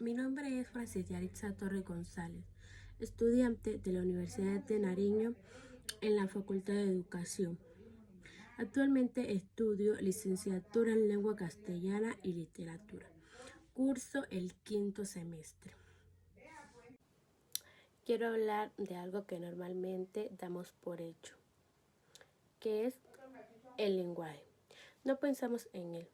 Mi nombre es Francis Yaritza Torre González, estudiante de la Universidad de Nariño en la Facultad de Educación. Actualmente estudio licenciatura en Lengua Castellana y Literatura. Curso el 5º semestre. Quiero hablar de algo que normalmente damos por hecho, que es el lenguaje. No pensamos en él,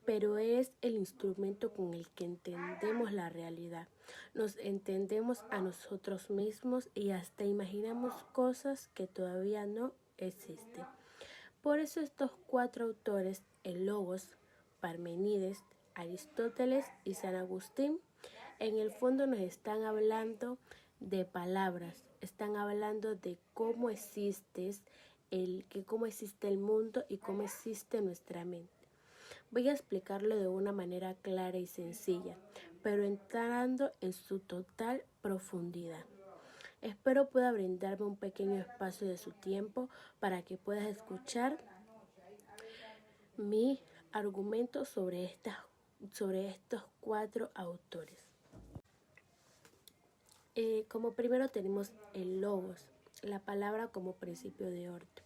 pero es el instrumento con el que entendemos la realidad. Nos entendemos a nosotros mismos y hasta imaginamos cosas que todavía no existen. Por eso estos 4 autores, el Logos, Parmenides, Aristóteles y San Agustín, en el fondo nos están hablando de palabras, están hablando de cómo existe el mundo y cómo existe nuestra mente. Voy a explicarlo de una manera clara y sencilla, pero entrando en su total profundidad. Espero pueda brindarme un pequeño espacio de su tiempo para que puedas escuchar mi argumento sobre estos 4 autores. Como primero tenemos el logos, la palabra como principio de orden.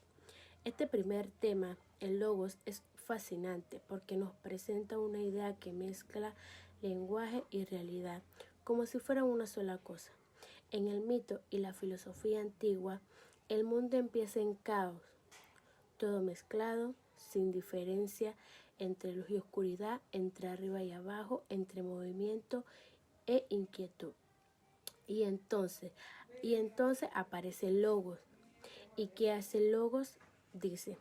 Este primer tema, el logos, es fascinante porque nos presenta una idea que mezcla lenguaje y realidad, como si fueran una sola cosa. En el mito y la filosofía antigua, el mundo empieza en caos, todo mezclado, sin diferencia entre luz y oscuridad, entre arriba y abajo, entre movimiento e inquietud. Y entonces aparece el logos. ¿Y qué hace el logos? Dice,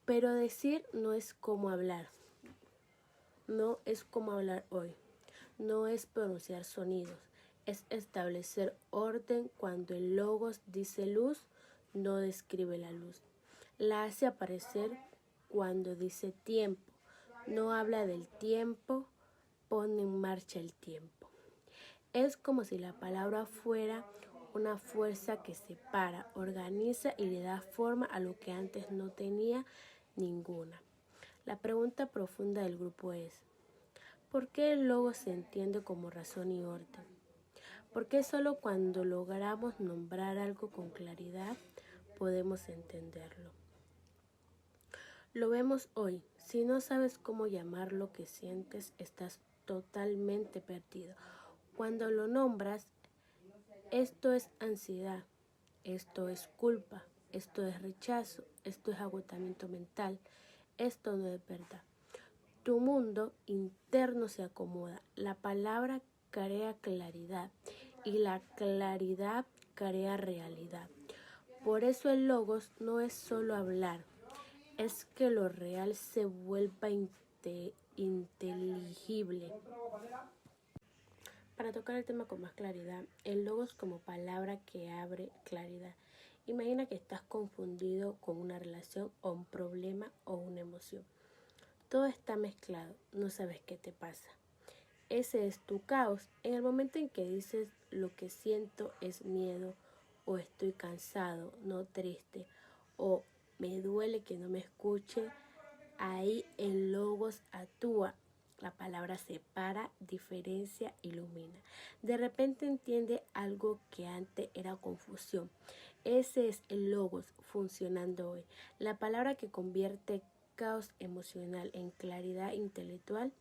pero decir no es como hablar. No es como hablar hoy. No es pronunciar sonidos. Es establecer orden. Cuando el logos dice luz, no describe la luz. La hace aparecer cuando dice tiempo. No habla del tiempo, pone en marcha el tiempo. Es como si la palabra fuera una fuerza que separa, organiza y le da forma a lo que antes no tenía ninguna. La pregunta profunda del grupo es, ¿por qué el logos se entiende como razón y orden? ¿Por qué solo cuando logramos nombrar algo con claridad podemos entenderlo? Lo vemos hoy. Si no sabes cómo llamar lo que sientes, estás totalmente perdido. Cuando lo nombras, esto es ansiedad, esto es culpa, esto es rechazo, esto es agotamiento mental, esto no es verdad. Tu mundo interno se acomoda, la palabra crea claridad y la claridad crea realidad. Por eso el logos no es solo hablar, es que lo real se vuelva inteligible. Para tocar el tema con más claridad, el logos como palabra que abre claridad. Imagina que estás confundido con una relación o un problema o una emoción. Todo está mezclado, no sabes qué te pasa. Ese es tu caos. En el momento en que dices lo que siento es miedo o estoy cansado, no triste, o me duele que no me escuche, ahí el logos actúa. La palabra separa, diferencia, ilumina. De repente entiende algo que antes era confusión. Ese es el logos funcionando hoy. La palabra que convierte caos emocional en claridad intelectual.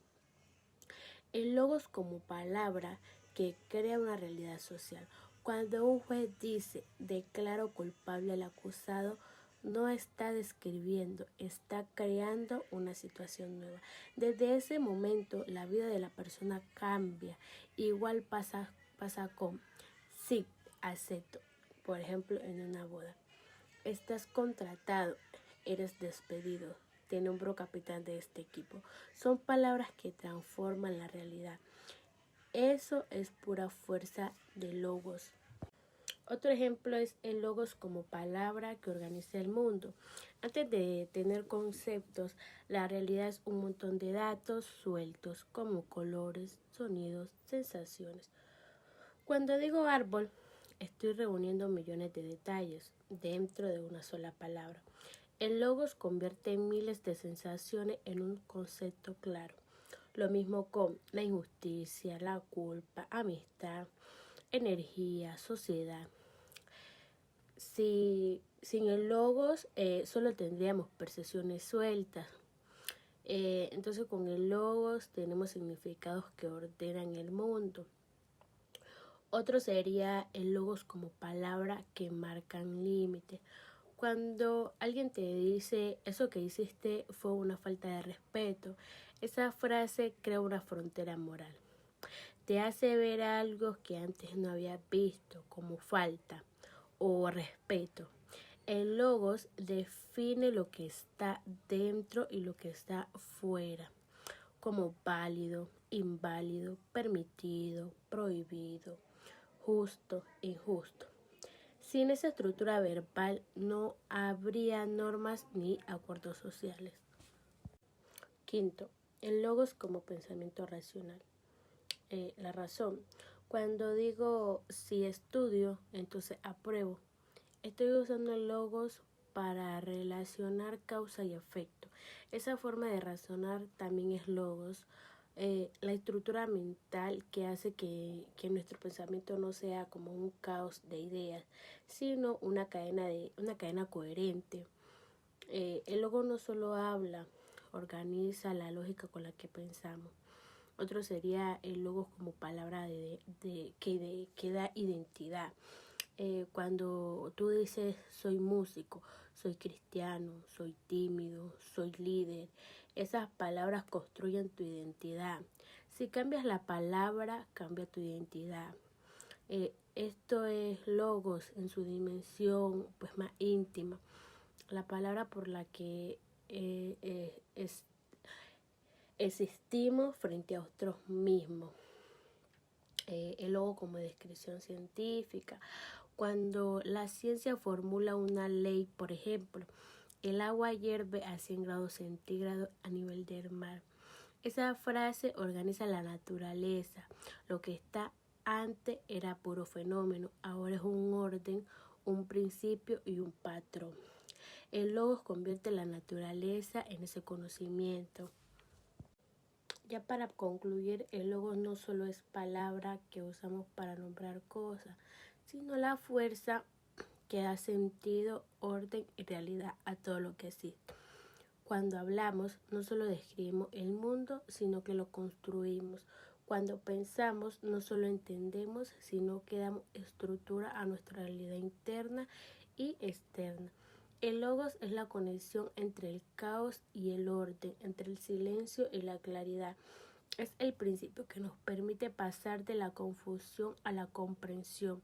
El logos como palabra que crea una realidad social. Cuando un juez dice declaro culpable al acusado, no está describiendo, está creando una situación nueva. Desde ese momento la vida de la persona cambia. Igual pasa con sí, acepto. Por ejemplo, en una boda. Estás contratado, eres despedido. Te nombro capitán de este equipo. Son palabras que transforman la realidad. Eso es pura fuerza de logos. Otro ejemplo es el logos como palabra que organiza el mundo. Antes de tener conceptos, la realidad es un montón de datos sueltos como colores, sonidos, sensaciones. Cuando digo árbol, estoy reuniendo millones de detalles dentro de una sola palabra. El logos convierte miles de sensaciones en un concepto claro. Lo mismo con la injusticia, la culpa, amistad, energía, sociedad. Si sin el logos solo tendríamos percepciones sueltas. Entonces con el logos tenemos significados que ordenan el mundo. Otro sería el logos como palabra que marcan límites. Cuando alguien te dice eso que hiciste fue una falta de respeto, esa frase crea una frontera moral. Te hace ver algo que antes no había visto como falta o respeto. El logos define lo que está dentro y lo que está fuera, como válido, inválido, permitido, prohibido, justo, injusto. Sin esa estructura verbal no habría normas ni acuerdos sociales. Quinto, el logos como pensamiento racional. La razón. Cuando digo si estudio, entonces apruebo. Estoy usando el logos para relacionar causa y efecto. Esa forma de razonar también es logos. La estructura mental que hace que nuestro pensamiento no sea como un caos de ideas, sino una cadena coherente. El logo no solo habla, organiza la lógica con la que pensamos. Otro sería el logo como palabra que da identidad. Cuando tú dices soy músico, soy cristiano, soy tímido, soy líder, esas palabras construyen tu identidad. Si cambias la palabra, cambia tu identidad. Esto es logos en su dimensión pues más íntima. La palabra por la que existimos frente a otros mismos. El logo como descripción científica. Cuando la ciencia formula una ley, por ejemplo, el agua hierve a 100 grados centígrados a nivel del mar. Esa frase organiza la naturaleza. Lo que está antes era puro fenómeno, ahora es un orden, un principio y un patrón. El logos convierte la naturaleza en ese conocimiento. Ya para concluir, el logos no solo es palabra que usamos para nombrar cosas, sino la fuerza que da sentido, orden y realidad a todo lo que existe. Cuando hablamos, no solo describimos el mundo, sino que lo construimos. Cuando pensamos, no solo entendemos, sino que damos estructura a nuestra realidad interna y externa. El logos es la conexión entre el caos y el orden, entre el silencio y la claridad. Es el principio que nos permite pasar de la confusión a la comprensión,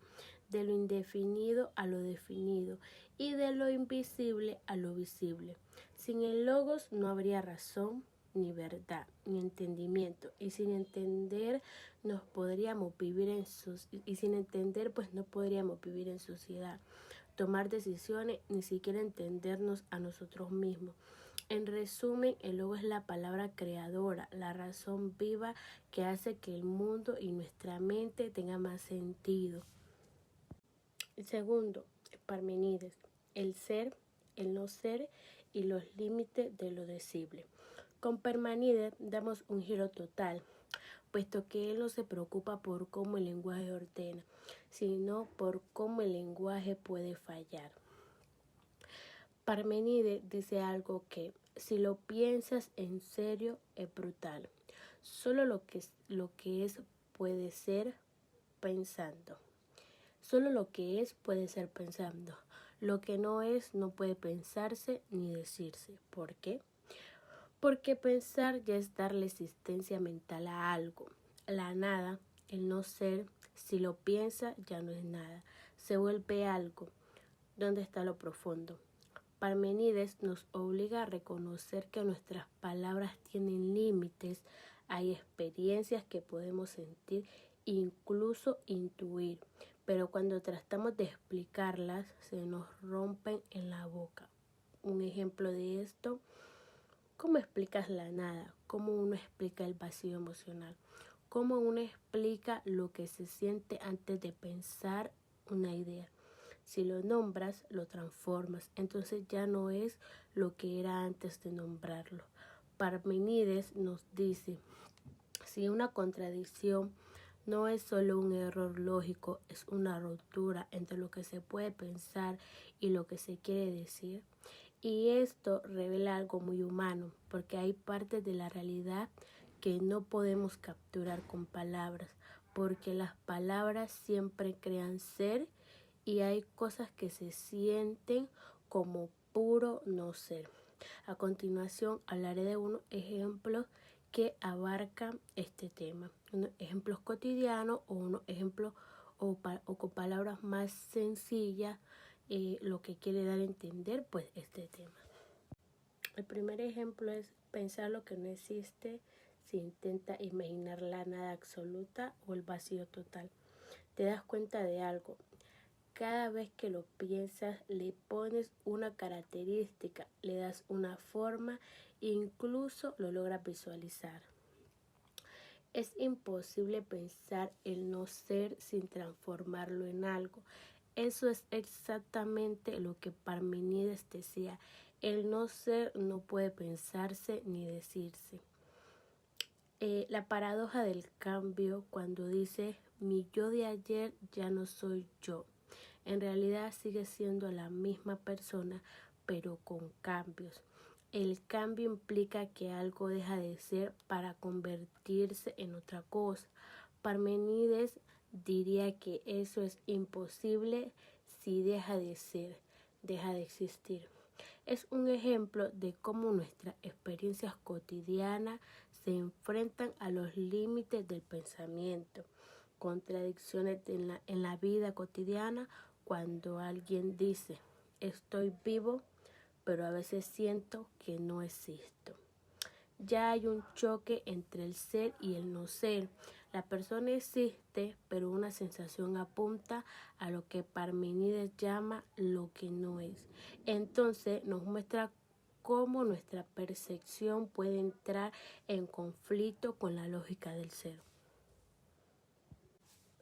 de lo indefinido a lo definido y de lo invisible a lo visible. Sin el logos no habría razón, ni verdad, ni entendimiento, y sin entender no podríamos vivir en sociedad, tomar decisiones, ni siquiera entendernos a nosotros mismos. En resumen, el logo es la palabra creadora, la razón viva que hace que el mundo y nuestra mente tengan más sentido. El segundo, Parmenides, el ser, el no ser y los límites de lo decible. Con Parmenides damos un giro total, puesto que él no se preocupa por cómo el lenguaje ordena, sino por cómo el lenguaje puede fallar. Parmenides dice algo que, si lo piensas en serio, es brutal. Solo lo que es puede ser pensando. Solo lo que es puede ser pensando. Lo que no es no puede pensarse ni decirse. ¿Por qué? Porque pensar ya es darle existencia mental a algo. La nada, el no ser, si lo piensa ya no es nada. Se vuelve algo. ¿Dónde está lo profundo? Parmenides nos obliga a reconocer que nuestras palabras tienen límites, hay experiencias que podemos sentir, incluso intuir, pero cuando tratamos de explicarlas se nos rompen en la boca. Un ejemplo de esto, ¿cómo explicas la nada? ¿Cómo uno explica el vacío emocional? ¿Cómo uno explica lo que se siente antes de pensar una idea? Si lo nombras, lo transformas, entonces ya no es lo que era antes de nombrarlo. Parmenides nos dice, Si una contradicción no es solo un error lógico, es una ruptura entre lo que se puede pensar y lo que se quiere decir. Y esto revela algo muy humano, porque hay partes de la realidad que no podemos capturar con palabras, porque las palabras siempre crean ser y hay cosas que se sienten como puro no ser. A continuación hablaré de unos ejemplos que abarcan este tema, unos ejemplos cotidianos o unos ejemplos o con palabras más sencillas, lo que quiere dar a entender pues este tema. El primer ejemplo es pensar lo que no existe. Se intenta imaginar la nada absoluta o el vacío total. Te das cuenta de algo. Cada vez que lo piensas, le pones una característica, le das una forma e incluso lo logras visualizar. Es imposible pensar el no ser sin transformarlo en algo. Eso es exactamente lo que Parmenides decía. El no ser no puede pensarse ni decirse. La paradoja del cambio, cuando dice mi yo de ayer ya no soy yo. En realidad sigue siendo la misma persona, pero con cambios. El cambio implica que algo deja de ser para convertirse en otra cosa. Parmenides diría que eso es imposible si deja de ser, deja de existir. Es un ejemplo de cómo nuestras experiencias cotidianas se enfrentan a los límites del pensamiento, contradicciones en la vida cotidiana cuando alguien dice estoy vivo, pero a veces siento que no existo. Ya hay un choque entre el ser y el no ser. La persona existe, pero una sensación apunta a lo que Parmenides llama lo que no es. Entonces nos muestra cómo nuestra percepción puede entrar en conflicto con la lógica del ser.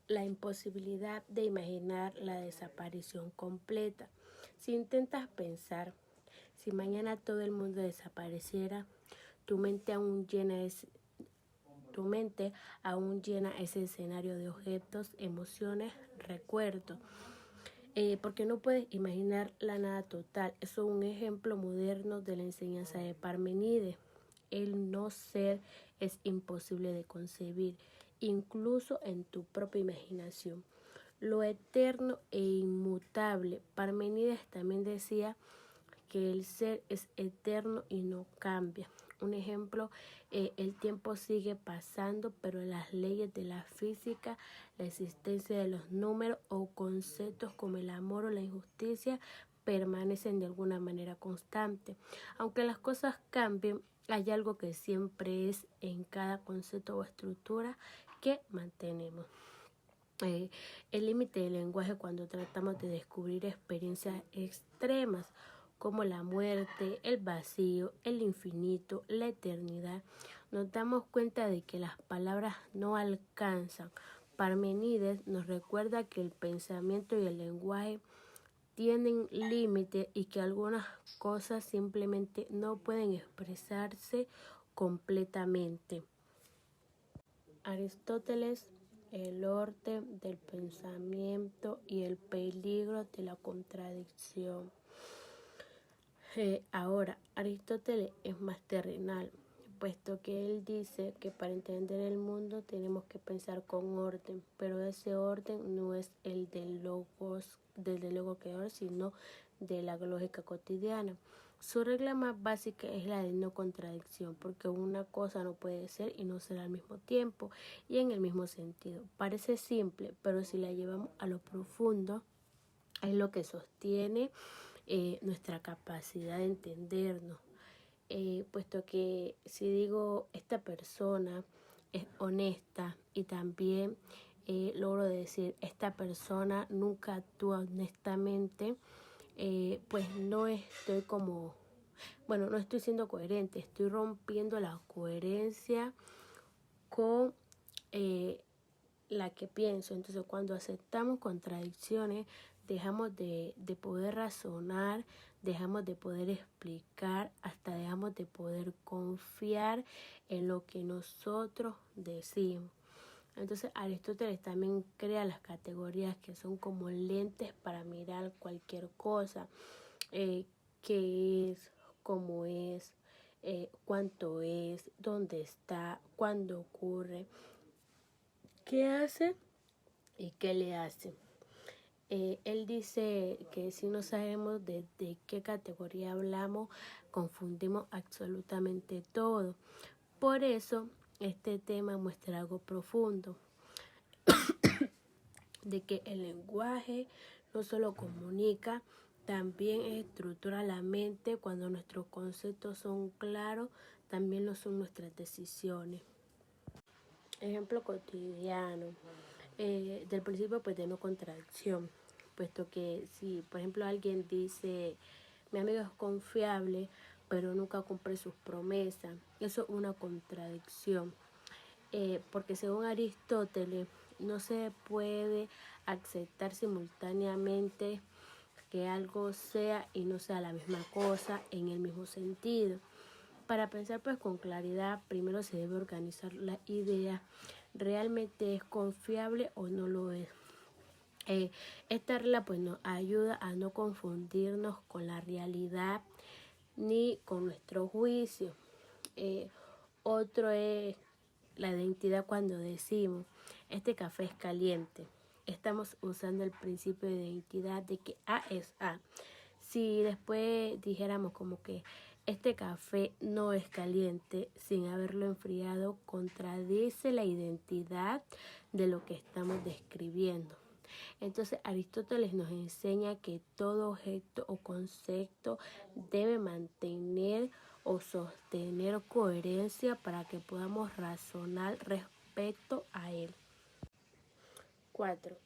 La imposibilidad de imaginar la desaparición completa. Si intentas pensar, si mañana todo el mundo desapareciera, tu mente aún llena ese escenario de objetos, emociones, recuerdos, porque no puedes imaginar la nada total. Eso es un ejemplo moderno de la enseñanza de Parmenides. El no ser es imposible de concebir, incluso en tu propia imaginación. Lo eterno e inmutable. Parmenides también decía que el ser es eterno y no cambia. Un ejemplo, el tiempo sigue pasando, pero las leyes de la física, la existencia de los números o conceptos como el amor o la injusticia permanecen de alguna manera constante. Aunque las cosas cambien, hay algo que siempre es en cada concepto o estructura que mantenemos. El límite del lenguaje cuando tratamos de descubrir experiencias extremas como la muerte, el vacío, el infinito, la eternidad, nos damos cuenta de que las palabras no alcanzan. Parmenides nos recuerda que el pensamiento y el lenguaje tienen límite y que algunas cosas simplemente no pueden expresarse completamente. Aristóteles, el orden del pensamiento y el peligro de la contradicción. Ahora, Aristóteles es más terrenal, puesto que él dice que para entender el mundo tenemos que pensar con orden, pero ese orden no es el del logos creador, sino de la lógica cotidiana. Su regla más básica es la de no contradicción, porque una cosa no puede ser y no ser al mismo tiempo y en el mismo sentido. Parece simple, pero si la llevamos a lo profundo, es lo que sostiene nuestra capacidad de entendernos, puesto que si digo esta persona es honesta y también logro decir esta persona nunca actúa honestamente, pues no estoy no estoy siendo coherente, estoy rompiendo la coherencia con la que pienso. Entonces cuando aceptamos contradicciones dejamos de poder razonar, dejamos de poder explicar, hasta dejamos de poder confiar en lo que nosotros decimos. Entonces Aristóteles también crea las categorías que son como lentes para mirar cualquier cosa, qué es, cómo es, cuánto es, dónde está, cuándo ocurre, qué hace y qué le hace. Él dice que si no sabemos de qué categoría hablamos, confundimos absolutamente todo. Por eso este tema muestra algo profundo, de que el lenguaje no solo comunica, también estructura la mente. Cuando nuestros conceptos son claros, también lo son nuestras decisiones. Ejemplo cotidiano, del principio pues de no contradicción, puesto que si por ejemplo alguien dice mi amigo es confiable pero nunca cumple sus promesas, eso es una contradicción, porque según Aristóteles no se puede aceptar simultáneamente que algo sea y no sea la misma cosa en el mismo sentido. Para pensar pues con claridad, primero se debe organizar la idea. ¿Realmente es confiable o no lo es? Esta regla pues nos ayuda a no confundirnos con la realidad ni con nuestro juicio. Otro es la identidad. Cuando decimos este café es caliente, estamos usando el principio de identidad de que A es A. Si después dijéramos como que este café no es caliente sin haberlo enfriado, contradice la identidad de lo que estamos describiendo. Entonces Aristóteles nos enseña que todo objeto o concepto debe mantener o sostener coherencia para que podamos razonar respecto a él. 4.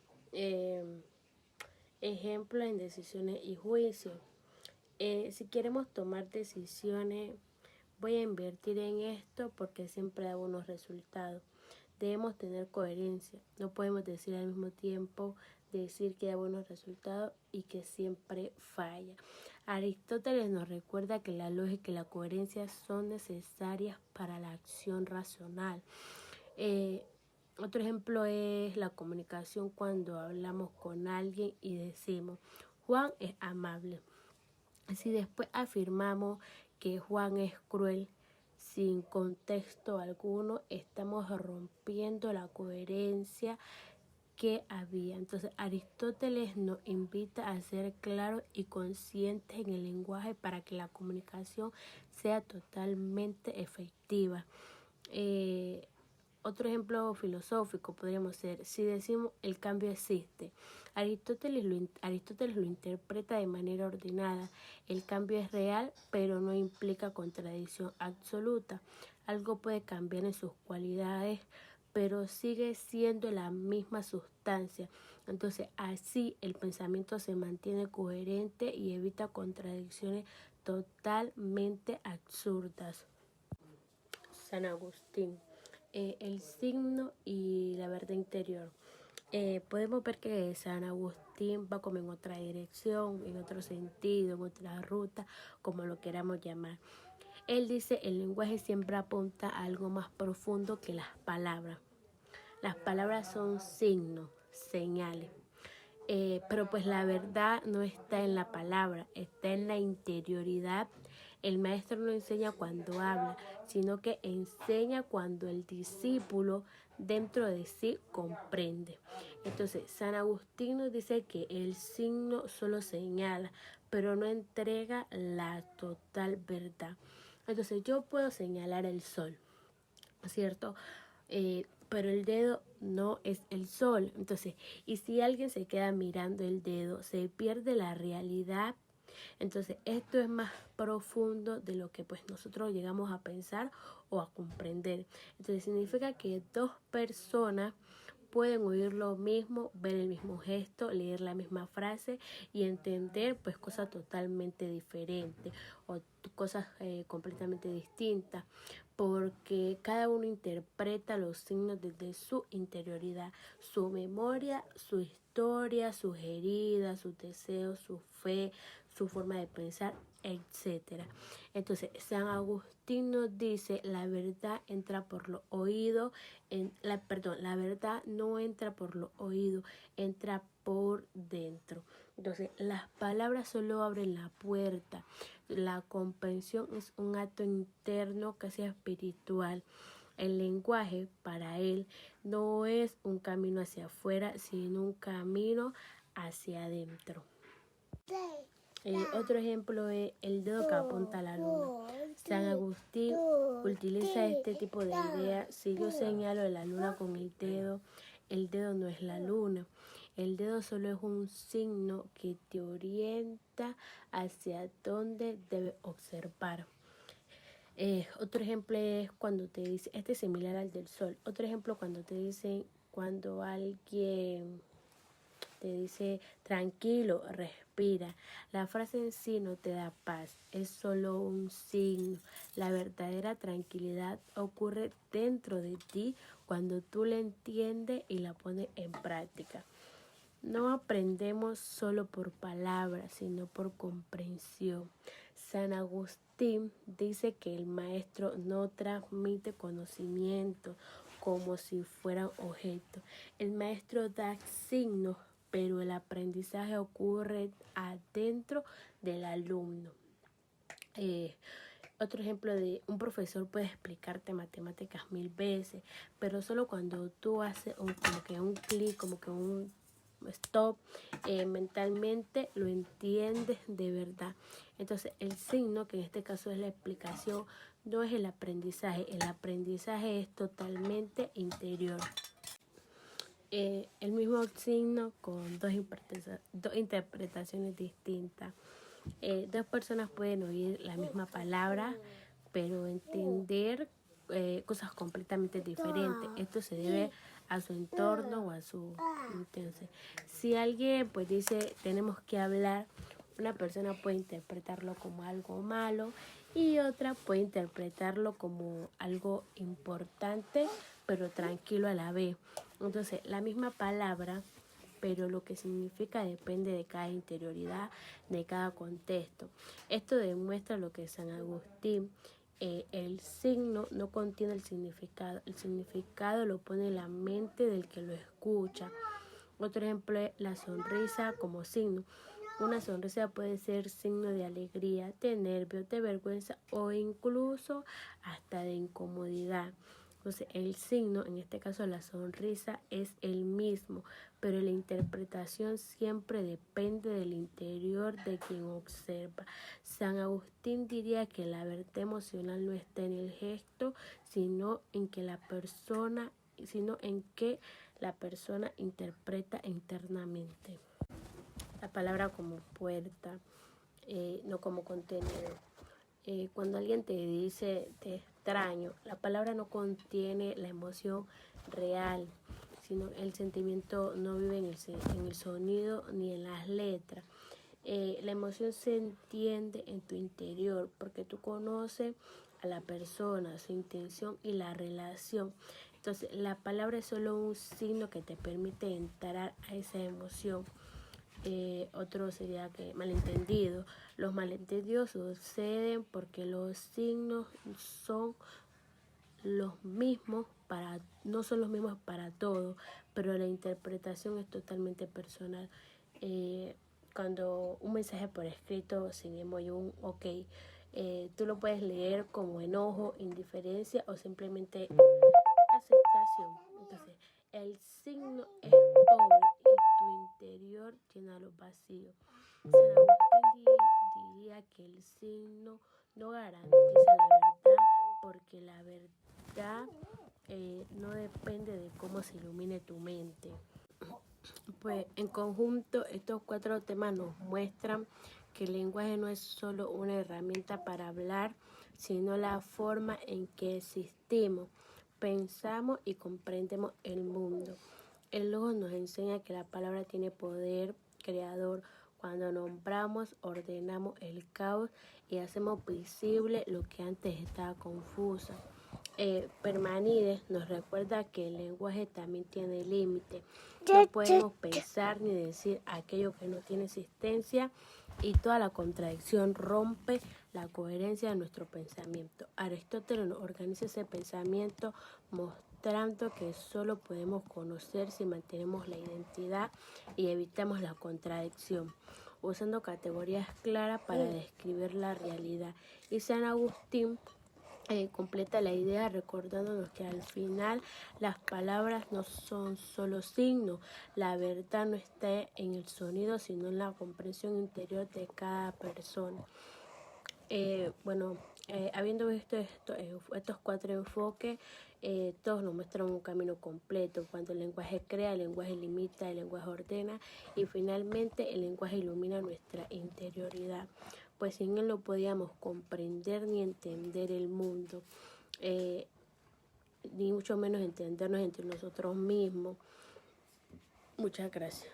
Ejemplo en decisiones y juicios. Si queremos tomar decisiones, voy a invertir en esto porque siempre da buenos resultados. Debemos tener coherencia. No podemos decir al mismo tiempo decir que da buenos resultados y que siempre falla. Aristóteles nos recuerda que la lógica y la coherencia son necesarias para la acción racional. Otro ejemplo es la comunicación. Cuando hablamos con alguien y decimos Juan es amable. Si después afirmamos que Juan es cruel, sin contexto alguno, estamos rompiendo la coherencia que había. Entonces Aristóteles nos invita a ser claros y conscientes en el lenguaje para que la comunicación sea totalmente efectiva. Otro ejemplo filosófico podríamos ser, si decimos el cambio existe, Aristóteles lo interpreta de manera ordenada. El cambio es real, pero no implica contradicción absoluta. Algo puede cambiar en sus cualidades, pero sigue siendo la misma sustancia. Entonces, así el pensamiento se mantiene coherente y evita contradicciones totalmente absurdas. San Agustín. El signo y la verdad interior. Podemos ver que San Agustín va como en otra dirección, en otro sentido, en otra ruta, como lo queramos llamar. Él dice, el lenguaje siempre apunta a algo más profundo que las palabras. Las palabras son signos, señales. Pero pues la verdad no está en la palabra, está en la interioridad. El maestro no enseña cuando habla, sino que enseña cuando el discípulo dentro de sí comprende. Entonces, San Agustín nos dice que el signo solo señala, pero no entrega la total verdad. Entonces, yo puedo señalar el sol, ¿cierto? Pero el dedo no es el sol. Entonces, y si alguien se queda mirando el dedo, se pierde la realidad. Entonces, esto es más profundo de lo que pues nosotros llegamos a pensar o a comprender. Entonces, significa que dos personas pueden oír lo mismo, ver el mismo gesto, leer la misma frase y entender pues cosas totalmente diferentes o cosas completamente distintas, porque cada uno interpreta los signos desde su interioridad, su memoria, su historia, sus heridas, sus deseos, su fe, su forma de pensar, etcétera. Entonces, San Agustín nos dice, la verdad entra por los oídos, la verdad no entra por los oídos, entra por dentro. Entonces, las palabras solo abren la puerta. La comprensión es un acto interno casi espiritual. El lenguaje para él no es un camino hacia afuera, sino un camino hacia adentro. Otro ejemplo es el dedo que apunta a la luna. San Agustín utiliza este tipo de idea. Si yo señalo la luna con el dedo no es la luna. El dedo solo es un signo que te orienta hacia dónde debes observar. Otro ejemplo es cuando te dice, este es similar al del sol. Otro ejemplo cuando te dicen, cuando alguien te dice tranquilo, respira. La frase en sí no te da paz, es solo un signo. La verdadera tranquilidad ocurre dentro de ti cuando tú la entiendes y la pones en práctica. No aprendemos solo por palabras, sino por comprensión. San Agustín dice que el maestro no transmite conocimiento como si fueran objetos. El maestro da signos, pero el aprendizaje ocurre adentro del alumno. Otro ejemplo de un profesor puede explicarte matemáticas 1000 veces, pero solo cuando tú haces como que un clic, como que un stop, mentalmente lo entiendes de verdad. Entonces el signo, que en este caso es la explicación, no es el aprendizaje es totalmente interior. El mismo signo con dos interpretaciones distintas. Dos personas pueden oír la misma palabra, pero entender cosas completamente diferentes. Esto se debe a su entorno o a su intención. Si alguien pues dice tenemos que hablar, una persona puede interpretarlo como algo malo y otra puede interpretarlo como algo importante, pero tranquilo a la vez. Entonces, la misma palabra, pero lo que significa depende de cada interioridad, de cada contexto. Esto demuestra lo que San Agustín, el signo no contiene el significado lo pone en la mente del que lo escucha. Otro ejemplo es la sonrisa como signo. Una sonrisa puede ser signo de alegría, de nervio, de vergüenza o incluso hasta de incomodidad. Entonces, el signo, en este caso la sonrisa, es el mismo, pero la interpretación siempre depende del interior de quien observa. San Agustín diría que la verdad emocional no está en el gesto, sino en que la persona interpreta internamente. La palabra como puerta, no como contenedor. Cuando alguien te dice te extraño, la palabra no contiene la emoción real, sino el sentimiento no vive en el sonido ni en las letras. La emoción se entiende en tu interior porque tú conoces a la persona, su intención y la relación. Entonces, la palabra es solo un signo que te permite entrar a esa emoción. Otro sería que malentendido. Los malentendidos suceden porque los signos no son los mismos para todos, pero la interpretación es totalmente personal. Cuando un mensaje por escrito sin emoji, un ok, tú lo puedes leer como enojo, indiferencia o simplemente aceptación. Entonces, el signo es pobre y tu interior llena los vacíos. San Agustín diría que el signo no garantiza la verdad porque la verdad no depende de cómo se ilumine tu mente. Pues en conjunto estos 4 temas nos muestran que el lenguaje no es solo una herramienta para hablar, sino la forma en que existimos, pensamos y comprendemos el mundo. El Logos nos enseña que la palabra tiene poder creador. Cuando nombramos, ordenamos el caos y hacemos visible lo que antes estaba confuso. Parménides nos recuerda que el lenguaje también tiene límite. No podemos pensar ni decir aquello que no tiene existencia, y toda la contradicción rompe la coherencia de nuestro pensamiento. Aristóteles nos organiza ese pensamiento mostrando que solo podemos conocer si mantenemos la identidad y evitamos la contradicción, usando categorías claras para describir la realidad. Y San Agustín completa la idea recordándonos que al final las palabras no son solo signos, la verdad no está en el sonido sino en la comprensión interior de cada persona. Habiendo visto estos 4 enfoques, todos nos muestran un camino completo. Cuando el lenguaje crea, el lenguaje limita, el lenguaje ordena y finalmente el lenguaje ilumina nuestra interioridad, pues sin él no podíamos comprender ni entender el mundo, ni mucho menos entendernos entre nosotros mismos. Muchas gracias.